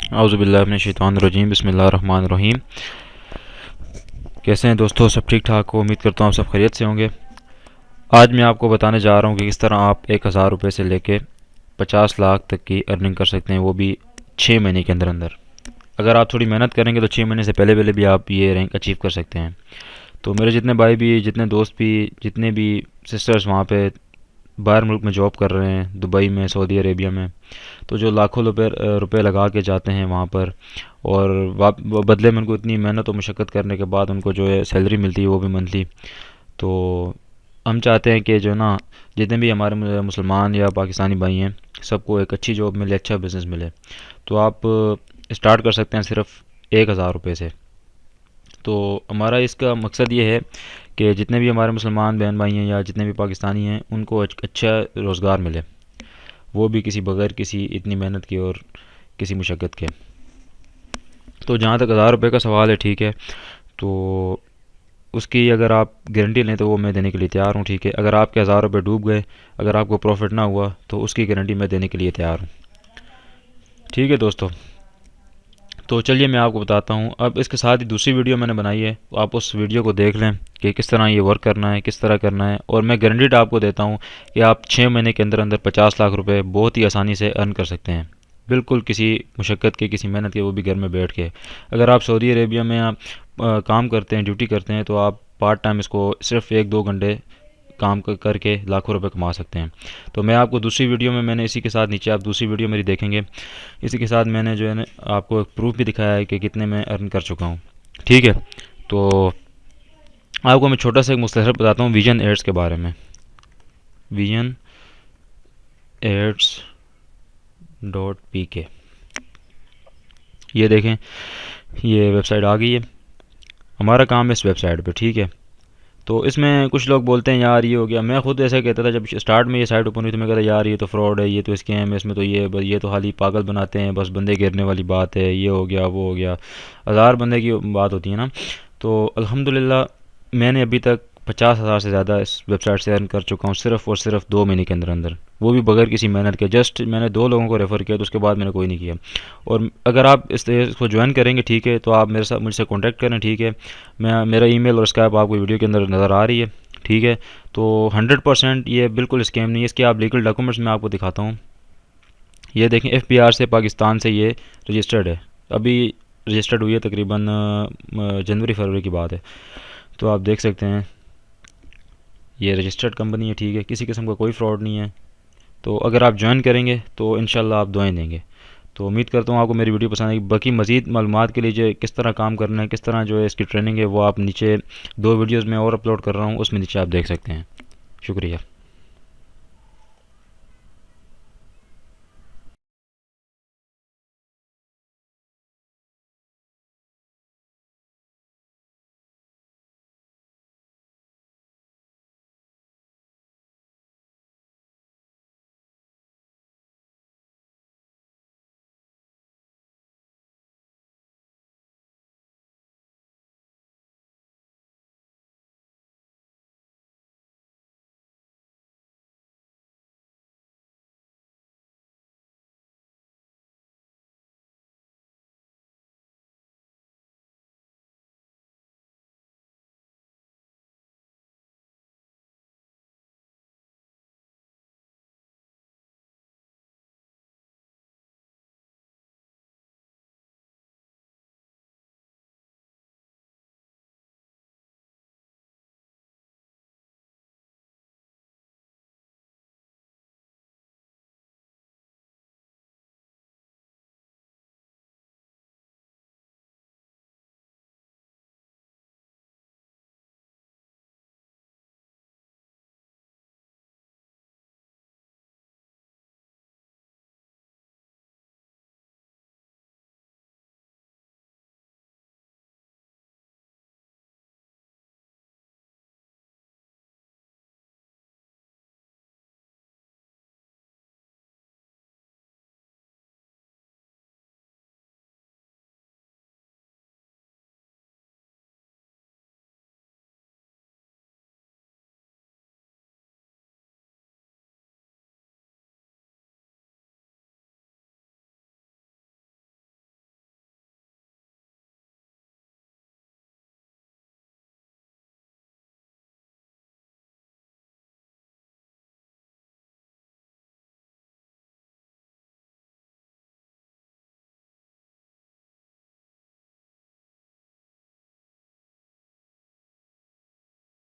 اعوذ باللہ من الشیطان الرجیم، بسم اللہ الرحمن الرحیم۔ کیسے ہیں دوستو؟ سب ٹھیک ٹھاک ہو؟ امید کرتا ہوں آپ سب خیریت سے ہوں گے۔ آج میں آپ کو بتانے جا رہا ہوں کہ کس طرح آپ 1000 روپے سے لے کے 50 لاکھ تک کی ارننگ کر سکتے ہیں، وہ بھی 6 مہینے کے اندر اندر۔ اگر آپ تھوڑی محنت کریں گے تو 6 مہینے سے پہلے پہلے بھی آپ یہ رینک اچیو کر سکتے ہیں۔ تو میرے جتنے بھائی بھی، جتنے دوست بھی، جتنے بھی سسٹرز وہاں پہ باہر ملک میں جاب کر رہے ہیں، دبئی میں، سعودی عربیہ میں، تو جو لاکھوں روپے لگا کے جاتے ہیں وہاں پر، اور بدلے میں ان کو اتنی محنت و مشقت کرنے کے بعد ان کو جو ہے سیلری ملتی ہے وہ بھی منتھلی، تو ہم چاہتے ہیں کہ جو ہے نا جتنے بھی ہمارے مسلمان یا پاکستانی بھائی ہیں سب کو ایک اچھی جاب ملے، اچھا بزنس ملے۔ تو آپ اسٹارٹ کر سکتے ہیں صرف 1000 روپے سے۔ تو ہمارا اس کا مقصد یہ ہے کہ جتنے بھی ہمارے مسلمان بہن بھائی ہیں یا جتنے بھی پاکستانی ہیں ان کو اچھا روزگار ملے، وہ بھی بغیر کسی اتنی محنت کے اور کسی مشقت کے۔ تو جہاں تک 1000 روپے کا سوال ہے، ٹھیک ہے، تو اس کی اگر آپ گارنٹی لیں تو وہ میں دینے کے لیے تیار ہوں، ٹھیک ہے۔ اگر آپ کے 1000 روپے ڈوب گئے، اگر آپ کو پروفٹ نہ ہوا تو اس کی گارنٹی میں دینے کے لیے تیار ہوں، ٹھیک ہے دوستو۔ تو چلیے میں آپ کو بتاتا ہوں۔ اب اس کے ساتھ ہی دوسری ویڈیو میں نے بنائی ہے، تو آپ اس ویڈیو کو دیکھ لیں کہ کس طرح یہ ورک کرنا ہے، کس طرح کرنا ہے، اور میں گارنٹیڈ آپ کو دیتا ہوں کہ آپ 6 مہینے کے اندر اندر 50 لاکھ روپے بہت ہی آسانی سے ارن کر سکتے ہیں، بالکل کسی مشقت کے، کسی محنت کے، وہ بھی گھر میں بیٹھ کے۔ اگر آپ سعودی عربیہ میں کام کرتے ہیں، ڈیوٹی کرتے ہیں، تو آپ پارٹ ٹائم اس کو صرف 1-2 گھنٹے کام کر کے لاکھوں روپے کما سکتے ہیں۔ تو میں آپ کو دوسری ویڈیو میں نے اسی کے ساتھ، نیچے آپ دوسری ویڈیو میری دیکھیں گے، اسی کے ساتھ میں نے جو ہے نا آپ کو ایک پروف بھی دکھایا ہے کہ کتنے میں ارن کر چکا ہوں، ٹھیک ہے۔ تو آپ کو میں چھوٹا سا ایک مختصر بتاتا ہوں ویژن ایڈس کے بارے میں۔ ویژن ایڈس .pk، یہ دیکھیں، یہ ویب سائٹ آ گئی ہے۔ ہمارا کام ہے اس ویب سائٹ پہ، ٹھیک ہے۔ تو اس میں کچھ لوگ بولتے ہیں یار یہ ہو گیا، میں خود ایسا کہتا تھا جب اسٹارٹ میں یہ سائٹ اوپن ہوئی تو میں کہتا یار یہ تو فراڈ ہے، یہ تو اسکیم ہے، اس میں تو یہ تو خالی پاگل بناتے ہیں، بس بندے گرنے والی بات ہے، یہ ہو گیا وہ ہو گیا، 1000 بندے کی بات ہوتی ہے نا۔ تو الحمدللہ میں نے ابھی تک 50,000 سے زیادہ اس ویب سائٹ سے ارن کر چکا ہوں، صرف اور صرف 2 مہینے کے اندر اندر، وہ بھی بغیر کسی محنت کے۔ جسٹ میں نے 2 لوگوں کو ریفر کیا، تو اس کے بعد میں نے کوئی نہیں کیا۔ اور اگر آپ اس کو جوائن کریں گے، ٹھیک ہے، تو آپ مجھ سے کانٹیکٹ کریں، ٹھیک ہے۔ میرا ای میل اور اسکائپ آپ کو ویڈیو کے اندر نظر آ رہی ہے، ٹھیک ہے۔ تو 100% یہ بالکل اسکیم نہیں ہے، اس کے آپ لیگل ڈاکومنٹس میں آپ کو دکھاتا ہوں۔ یہ دیکھیں، FBR سے، پاکستان سے یہ رجسٹرڈ ہے، ابھی رجسٹرڈ ہوئی ہے تقریباً جنوری فروری کی بات ہے۔ تو آپ دیکھ سکتے ہیں یہ رجسٹرڈ کمپنی ہے، ٹھیک ہے، کسی قسم کا کوئی فراڈ نہیں ہے۔ تو اگر آپ جوائن کریں گے تو انشاءاللہ آپ دعائیں دیں گے۔ تو امید کرتا ہوں آپ کو میری ویڈیو پسند آئے گی۔ باقی مزید معلومات کے لیے جو کس طرح کام کرنا ہے، کس طرح جو ہے اس کی ٹریننگ ہے، وہ آپ نیچے 2 ویڈیوز میں اور اپلوڈ کر رہا ہوں، اس میں نیچے آپ دیکھ سکتے ہیں۔ شکریہ۔